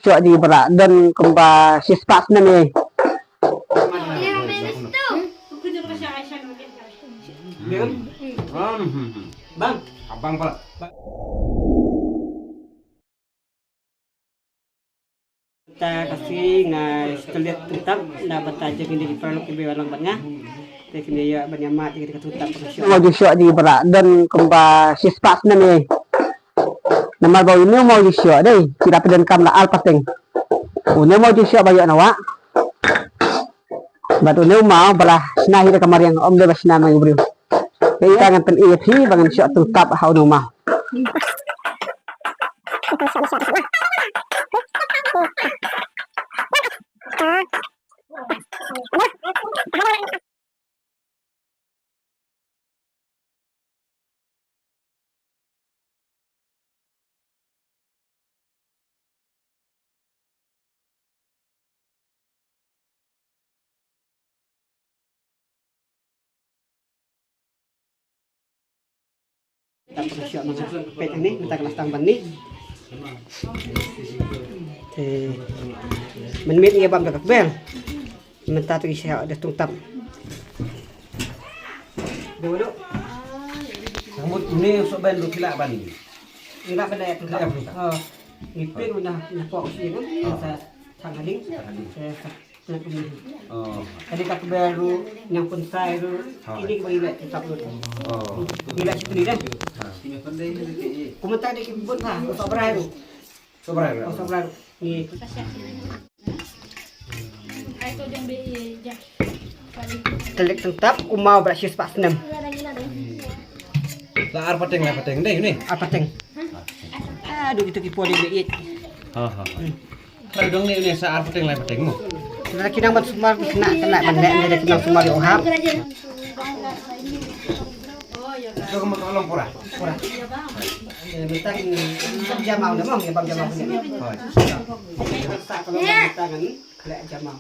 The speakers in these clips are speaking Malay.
Syok di berak dan kemba sispas nami. Bang, abang pala. Kita kasih setelah tetap dapat aja ini perlu kebewalan banyak. Tapi ya banyak mati kita tutup syok. Mau syok di berak dan kemba sispas nami. Nama bau ini mau syok deh. Tidak pedan kam la al pasting. Une mau syok bayu nawa. Batu ne mau belah snahi kamar yang om bebas nama ngubri. Kita nganten ieti bangan syok tetap hau rumah. Kita syok mga pet ini kita kelas tamban ni. Menmit ia bab dekat bel. Minta tu syok ada tutup. Dulu. Sambut ini usuk bel lu kila bani. Enggak benda ya tutup. Oh, ngipin udah nyapok sih kan. Saya tanggalin. Saya Oh. tadi kat baru yang pun saya ini bagi tetap dulu. Oh. Gila situ ni dah. Komentar di kebun ha, usah beraru. Sobra. Usah beraru. Ni. Telik tetap umau bersyus pak senam. Lah ar pateng deh ini. Apa teng? Aduh itu kipo di beit. Ha ha. Kalau dong ni sa ar pateng mo. Sudah kinang bat sumar kena benda ada kinang sumar di ohap. So kamu tolong pura. Pura. Minta jamau dah mong ya bang jamau punya. Oh. Sa kalau minta kan kelak jamau.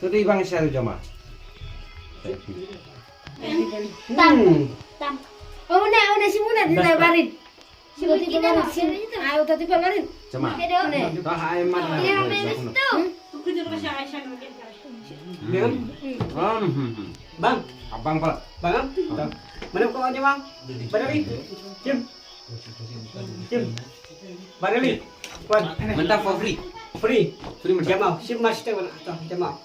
Tu di bang saya jama. Tam. Oh, una si muna di lebarin. Si muna di lebarin. Ayo tadi lebarin. Jama. Dah ay man. Bang, Abang pala. bang. Mana kau aja bang? Badali. Jim. Badali. Kuan. Mentah for free. Free. Free mentah. Jamau. Sim mas teh mana? Tuh jamau.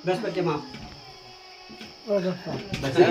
Bas jamau. Baca.